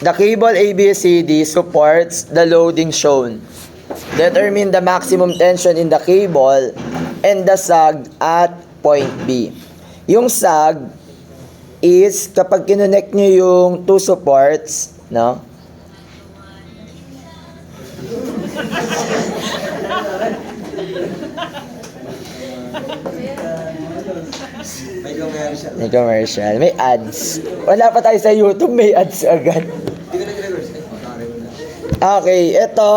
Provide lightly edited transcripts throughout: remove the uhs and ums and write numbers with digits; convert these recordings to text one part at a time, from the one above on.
The cable ABCD supports the loading shown. Determine the maximum tension in the cable and the sag at point B. Yung sag is kapag kinonect nyo yung two supports, no? May commercial. May ads. Wala pa tayo sa YouTube, may ads agad. Okay, ito.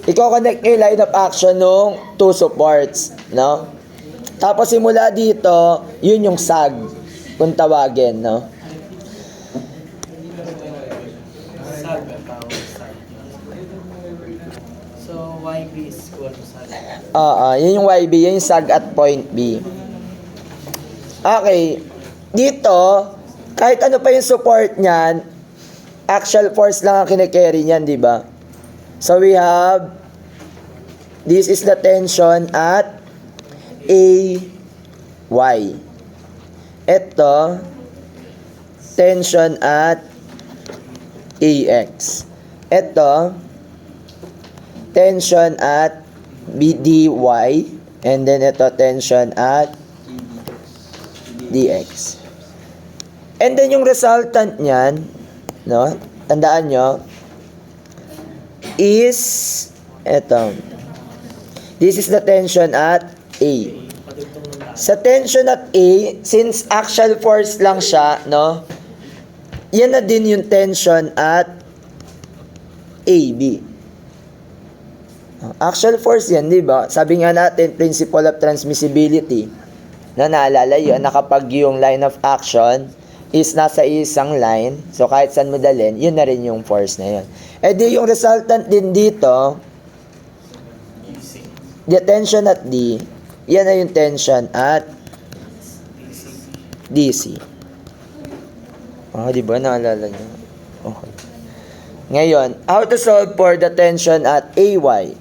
I-connect nyo yung line of action ng two supports, no? Tapos simula dito, yun yung sag, kung tawagin, no? Sag ang tawag, sag. So, YB is equal to sag. Yun yung YB, yun yung sag at point B. Okay, dito, kahit ano pa yung support niyan, axial force lang ang kine-carry niyan, di ba? So we have, this is the tension at AY. Ito, tension at AX. Ito, tension at BDY. And then ito, tension at DX. And then yung resultant niyan, no? Tandaan nyo, is eto. This is the tension at A. Sa tension at A, since axial force lang siya, no? Yan na din yung tension at AB. Axial force yan, di ba? Sabi nga natin, principle of transmissibility. Na naalala yun, na kapag yung line of action is nasa isang line, so kahit saan mo dalhin, yun na rin yung force na yun. E di yung resultant din dito, the tension at D, yan na yung tension at DC. Di ba? Naalala nyo? Okay. Ngayon, how to solve for the tension at AY?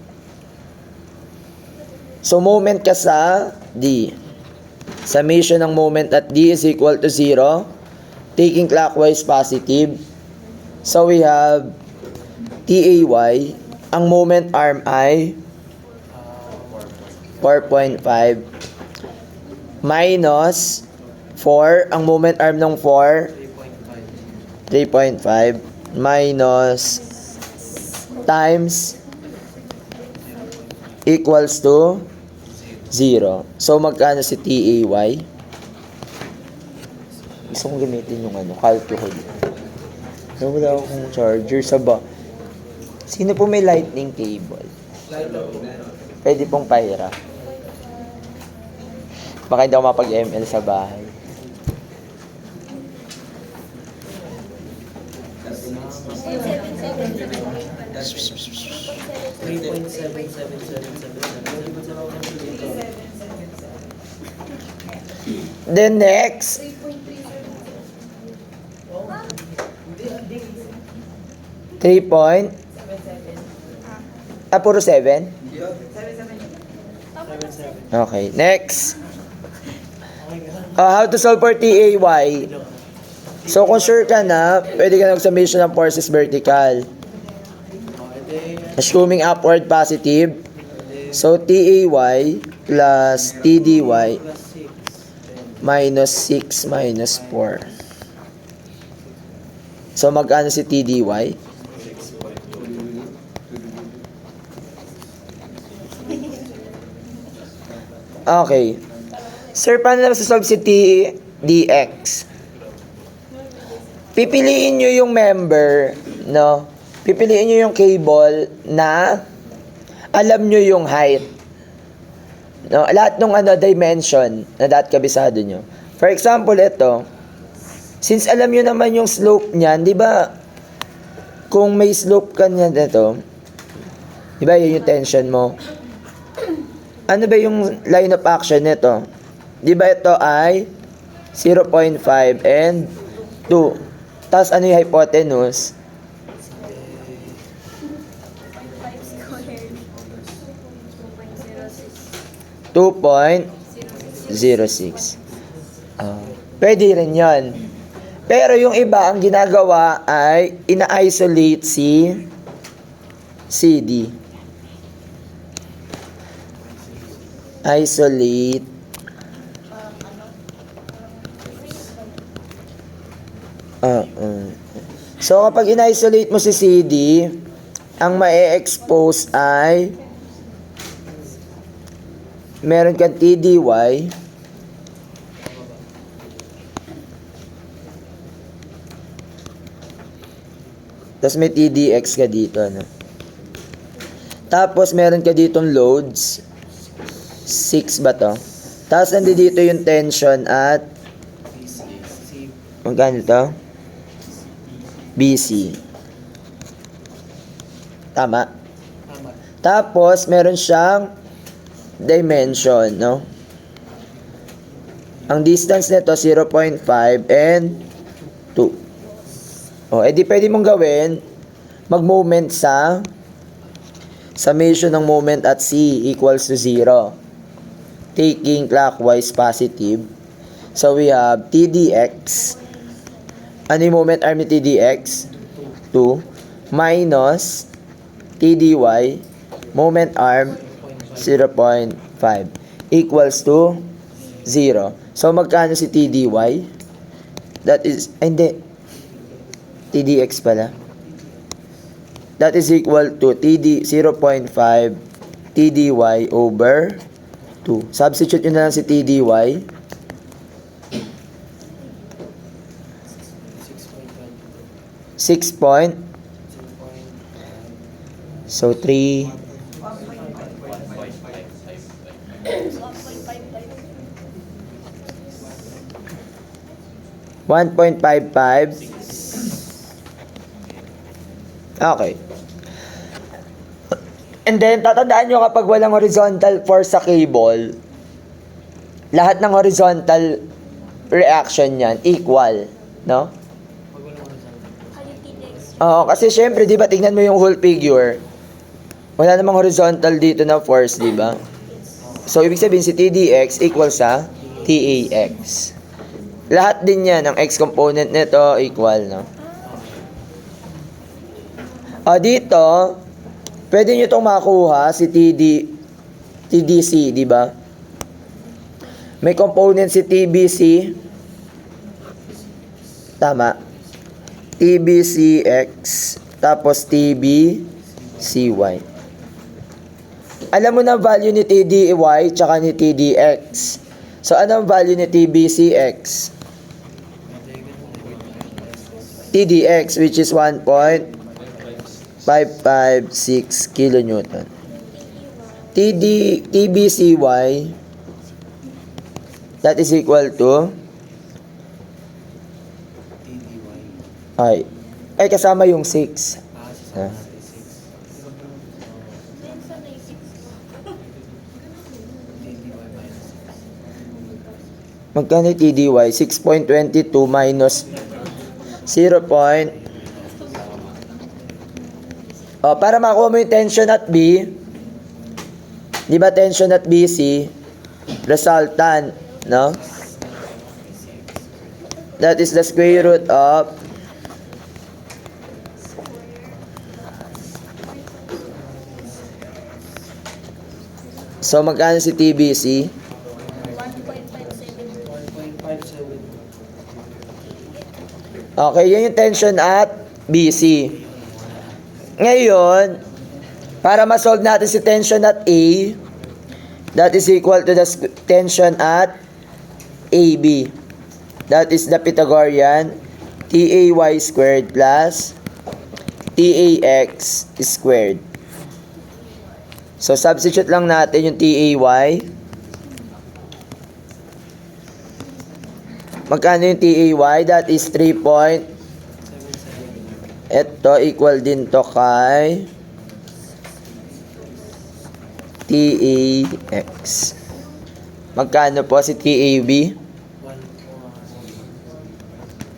So, moment ka sa D. Summation ng moment at D is equal to 0. Taking clockwise positive. So we have TAY. Ang moment arm ay 4.5 minus 4. Ang moment arm ng 4 3.5 minus times equals to 0. So, magkano si TAY? Gusto kong gamitin yung calculator. So, wala akong charger sa ba. Sino po may lightning cable? Pwede pong pahira. Baka hindi ako mapag-ML sa bahay. Then next, puro 7? Okay, next. How to solve for TAY? So, kung sure ka na, pwede ka nag-summation ng forces vertical. Assuming upward positive. So, TAY plus TDY minus 6 minus 4. So, magkano si TDY? Okay. Sir, paano naman sasolve si TDX? Pipiliin nyo yung member, no? Pipiliin nyo yung cable na alam nyo yung height. No? Lahat ng dimension na dapat kabisado nyo. For example, ito. Since alam nyo naman yung slope niyan, di ba? Kung may slope ka niyan ito, di ba yun yung tension mo? Ano ba yung line of action nito? Di ba ito ay 0.5 and 2. Tapos ano yung hypotenuse? 2.06. Pwede rin yon. Pero yung iba, ang ginagawa ay ina-isolate si CD. Isolate. So, kapag in-isolate mo si CD, ang ma-expose ay meron kang TDY. Tapos may TDX ka dito, no? Tapos meron ka ditong loads. 6 ba to? Tapos nandito yung tension at magkano to? BC. Tama? Tama. Tapos meron siyang dimension, no? Ang distance nito 0.5 and 2. O, edi pwede mong gawin mag-moment sa summation ng moment at C equals to 0. Taking clockwise positive. So we have TDX. Ano yung moment arm ni TDX? 2. Minus TDY. Moment arm 0.5. Equals to 0. So magkano si TDY? That is, hindi. TDX pala. That is equal to TD 0.5 TDY over 2. Substitute nyo na lang si TDY. 6 point. So 3. 1.55. Okay. And then, tatandaan nyo kapag walang horizontal force sa cable, lahat ng horizontal reaction yan, equal. No? Pag walang horizontal. Oo, kasi syempre, di ba, tingnan mo yung whole figure. Wala namang horizontal dito na force, di ba? So, ibig sabihin, si TDX equals sa TAX. Lahat din yan, ang X component nito equal, no? Dito, pwede nyo itong makuha si TDC, di ba? May component si TBC. Tama. TBCX, tapos TBCY. Alam mo na value ni TDY tsaka ni TDX. So, ano ang value ni TBCX? TDX, which is 1.556 kilonewton. TBCY, that is equal to TDY. ay kasama yung 6. Ah. Magkano yung TDY? 6.22 minus 0. Para makuha mo yung tension at B, di ba tension at BC, resultant, no? That is the square root of so magkano si TBC? 1.57. Okay, yun yung tension at BC. Ngayon, para ma-solve natin si tension at A, that is equal to the tension at AB. That is the Pythagorean TAY squared plus TAX squared. So, substitute lang natin yung TAY. Magkano yung TAY? That is 3. Ito, equal din to kay TAX. Magkano po si TAB?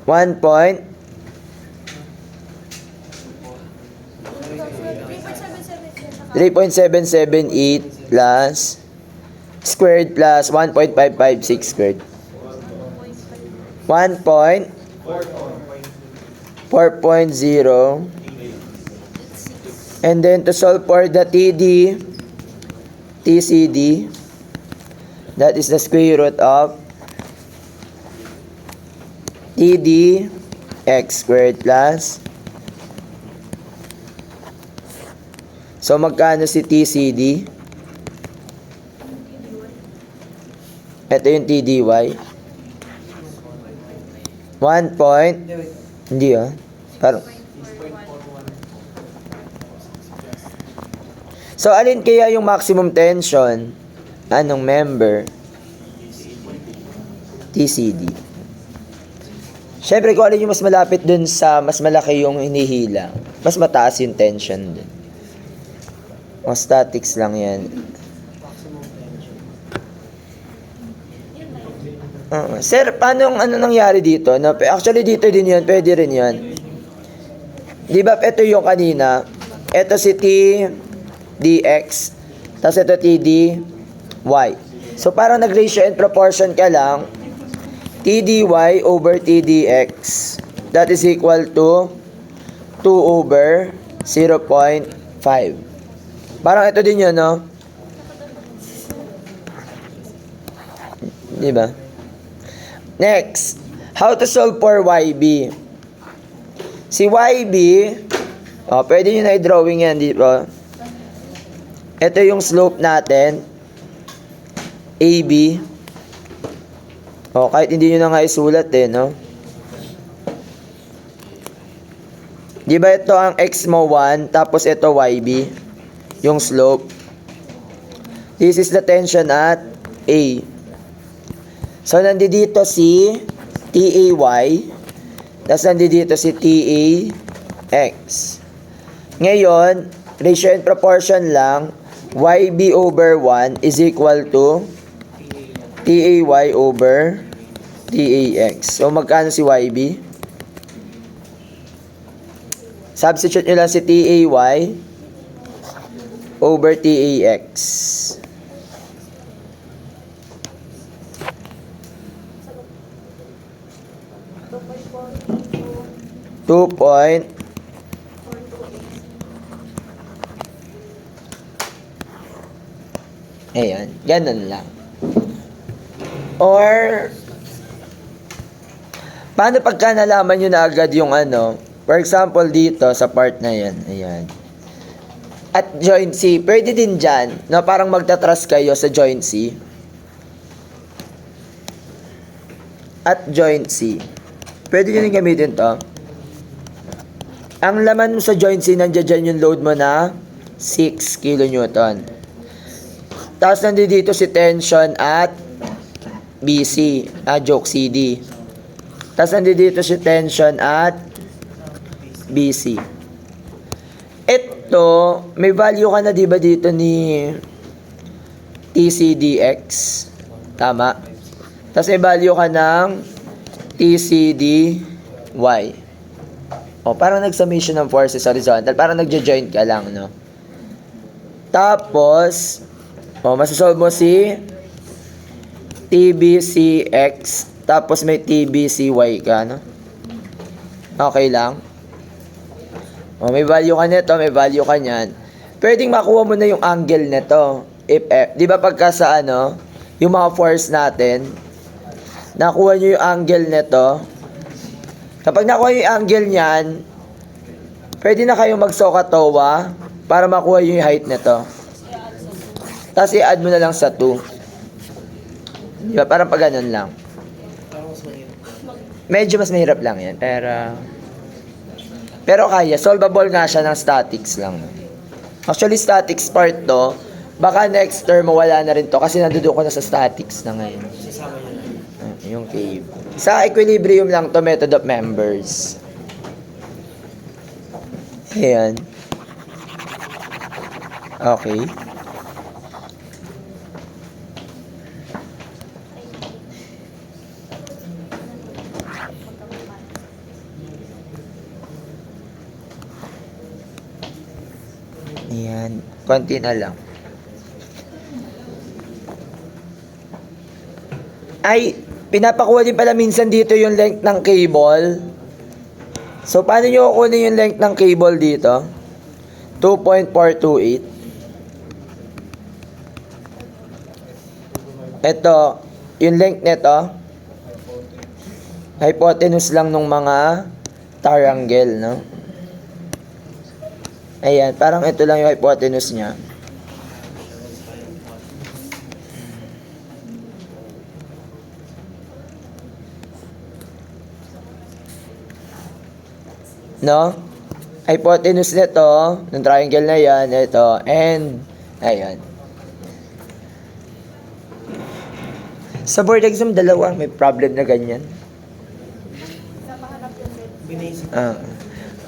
3.778 plus squared plus 1.556 squared. 1.4 4.0. And then to solve for the TCD, that is the square root of TD x squared plus. So magkano si TCD? Ito yung TDY. 1 point. Hindi, wait. Hindi Parang. So alin kaya yung maximum tension? Anong member? TCD. Siyempre, kung alin yung mas malapit dun sa mas malaki yung hinihila, mas mataas yung tension dun. O statics lang yan. Maximum tension. Sir, paano ano nangyari dito? No, actually, dito din yun. Pwede rin yun. Di ba, ito yung kanina. Ito si T dx. Tapos ito T dy. So, parang nag-ratio and proportion ka lang. T dy over T dx. That is equal to 2 over 0.5. Parang ito din yun, no? Di ba? Next, how to solve for YB? Si YB, pwede nyo na i-drawing yan, di ba? Ito yung slope natin. AB. Kahit hindi nyo na nga isulat no? Di ba ito ang x mo 1, tapos ito YB, yung slope. This is the tension at A. So, nandito si TAY, tapos nandito si TAX. Ngayon, ratio and proportion lang, YB over 1 is equal to TAY over TAX. So, magkano si YB? Substitute nyo lang si TAY over TAX. 2 point. Ayan, ganun lang. Or, paano pagka nalaman nyo na agad yung for example dito sa part na yan, ayan. At joint C, pwede din dyan, na parang magta-trust kayo sa joint C. At joint C. Pwede nyo rin gamitin to. Ang laman mo sa joint C, nandiyan dyan yung load mo na 6 kN. Tapos nandito si tension at BC, CD. Tapos nandito si tension at BC. Ito, may value ka na diba dito ni TCDX? Tama. Tapos may value ka ng TCDY. Parang nag-summation ng forces horizontal. Parang nagjo-joint ka lang, no? Tapos, masasolve mo si TBCX. Tapos may TBCY ka, no? Okay lang? May value ka nito, may value ka niyan. Pwedeng makuha mo na yung angle nito. Di ba pagka sa yung mga force natin, nakuha nyo yung angle nito. Kapag nakuha yung angle niyan, pwede na kayong mag-SOHCAHTOA para makuha yung height nito. Tapos i-add mo na lang sa 2. Diba? Parang pag ganun lang. Parang mas mahirap. Medyo mas mahirap lang yan. Pero kaya. Solvable nga siya ng statics lang. Actually, statics part to. Baka next term wala na rin to kasi nandoon ko na sa statics na ngayon. Sasama niya na. Yung cave. Sa equilibrium lang to, method of members. Ayan. Okay. Ayan. Konti na lang. Ay, pinapakuha din pala minsan dito yung length ng cable. So, paano nyo kukunin yung length ng cable dito? 2.428. Ito, yung length nito, hypotenuse lang nung mga triangle, no? Ayan, parang ito lang yung hypotenuse niya. No? Hypotenuse nito, ng triangle na yan, ito, and, ayan. Sa board exam, dalawa, may problem na ganyan. Binisip.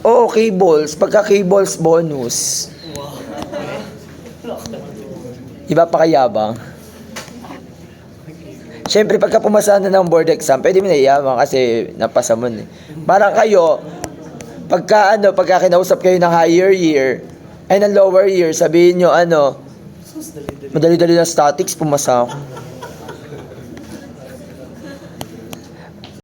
Oo, cables. Pagka cables, bonus. Wow. Iba pa kayabang. Siyempre, pagka pumasa na ng board exam, pwede mo na iyaman kasi napasa mo na. Parang kayo, pagka kinausap kayo ng higher year, ay ng lower year, sabihin nyo, Sus, dali-dali. madali-dali na statics, pumasa ako.